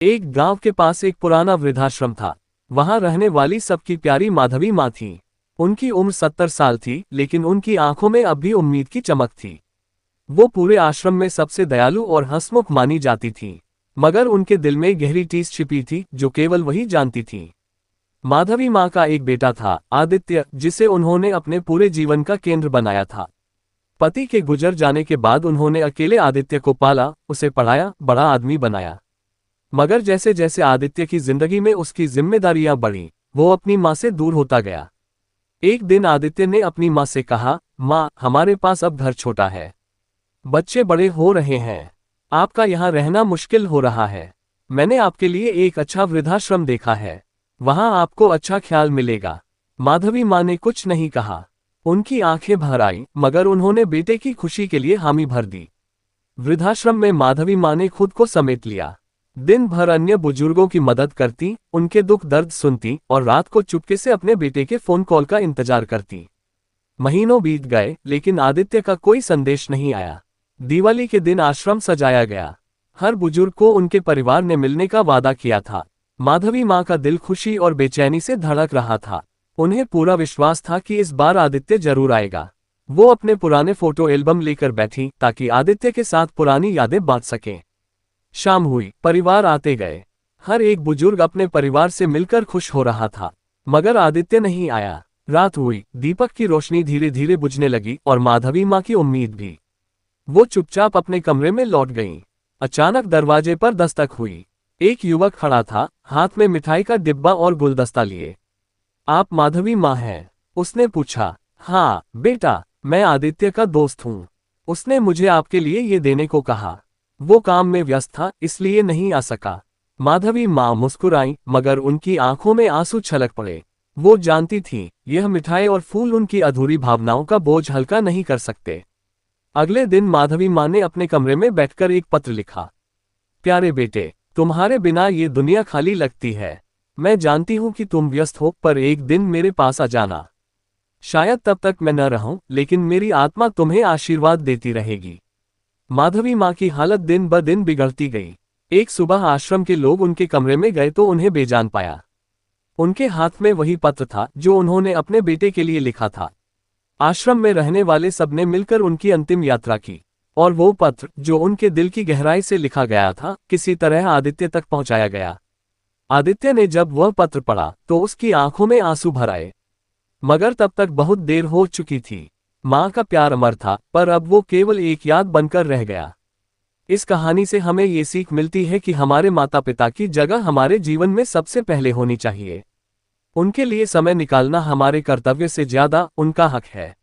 एक गांव के पास एक पुराना वृद्धाश्रम था। वहां रहने वाली सबकी प्यारी माधवी माँ थी। उनकी उम्र 70 साल थी, लेकिन उनकी आंखों में अब भी उम्मीद की चमक थी। वो पूरे आश्रम में सबसे दयालु और हंसमुख मानी जाती थी, मगर उनके दिल में गहरी टीस छिपी थी जो केवल वही जानती थी। माधवी माँ का एक बेटा था, आदित्य, जिसे उन्होंने अपने पूरे जीवन का केंद्र बनाया था। पति के गुजर जाने के बाद उन्होंने अकेले आदित्य को पाला, उसे पढ़ाया, बड़ा आदमी बनाया। मगर जैसे जैसे आदित्य की जिंदगी में उसकी जिम्मेदारियां बढ़ीं, वो अपनी माँ से दूर होता गया। एक दिन आदित्य ने अपनी माँ से कहा, माँ, हमारे पास अब घर छोटा है, बच्चे बड़े हो रहे हैं, आपका यहाँ रहना मुश्किल हो रहा है। मैंने आपके लिए एक अच्छा वृद्धाश्रम देखा है, वहां आपको अच्छा ख्याल मिलेगा। माधवी माँ ने कुछ नहीं कहा। उनकी आंखें भर आईं, मगर उन्होंने बेटे की खुशी के लिए हामी भर दी। वृद्धाश्रम में माधवी माँ ने खुद को समेट लिया। दिन भर अन्य बुजुर्गों की मदद करती, उनके दुख दर्द सुनती और रात को चुपके से अपने बेटे के फोन कॉल का इंतजार करती। महीनों बीत गए, लेकिन आदित्य का कोई संदेश नहीं आया। दिवाली के दिन आश्रम सजाया गया। हर बुजुर्ग को उनके परिवार ने मिलने का वादा किया था। माधवी माँ का दिल खुशी और बेचैनी से धड़क रहा था। उन्हें पूरा विश्वास था कि इस बार आदित्य जरूर आएगा। वो अपने पुराने फोटो एल्बम लेकर बैठी ताकि आदित्य के साथ पुरानी यादें बांट सकें। शाम हुई, परिवार आते गए। हर एक बुजुर्ग अपने परिवार से मिलकर खुश हो रहा था, मगर आदित्य नहीं आया। रात हुई, दीपक की रोशनी धीरे धीरे बुझने लगी और माधवी माँ की उम्मीद भी। वो चुपचाप अपने कमरे में लौट गईं। अचानक दरवाजे पर दस्तक हुई। एक युवक खड़ा था, हाथ में मिठाई का डिब्बा और गुलदस्ता लिए। आप माधवी माँ हैं? उसने पूछा। हाँ बेटा, मैं आदित्य का दोस्त हूँ। उसने मुझे आपके लिए ये देने को कहा। वो काम में व्यस्त था, इसलिए नहीं आ सका। माधवी माँ मुस्कुराई, मगर उनकी आंखों में आंसू छलक पड़े। वो जानती थी, यह मिठाई और फूल उनकी अधूरी भावनाओं का बोझ हल्का नहीं कर सकते। अगले दिन माधवी माँ ने अपने कमरे में बैठकर एक पत्र लिखा। प्यारे बेटे, तुम्हारे बिना ये दुनिया खाली लगती है। मैं जानती हूँ कि तुम व्यस्त हो, पर एक दिन मेरे पास आ जाना। शायद तब तक मैं न रहूं, लेकिन मेरी आत्मा तुम्हें आशीर्वाद देती रहेगी। माधवी माँ की हालत दिन ब दिन बिगड़ती गई। एक सुबह आश्रम के लोग उनके कमरे में गए तो उन्हें बेजान पाया। उनके हाथ में वही पत्र था जो उन्होंने अपने बेटे के लिए लिखा था। आश्रम में रहने वाले सबने मिलकर उनकी अंतिम यात्रा की, और वो पत्र, जो उनके दिल की गहराई से लिखा गया था, किसी तरह आदित्य तक पहुंचाया गया। आदित्य ने जब वह पत्र पढ़ा तो उसकी आंखों में आंसू भर आए। मगर तब तक बहुत देर हो चुकी थी। माँ का प्यार अमर था, पर अब वो केवल एक याद बनकर रह गया। इस कहानी से हमें ये सीख मिलती है कि हमारे माता पिता की जगह हमारे जीवन में सबसे पहले होनी चाहिए। उनके लिए समय निकालना हमारे कर्तव्य से ज्यादा उनका हक है।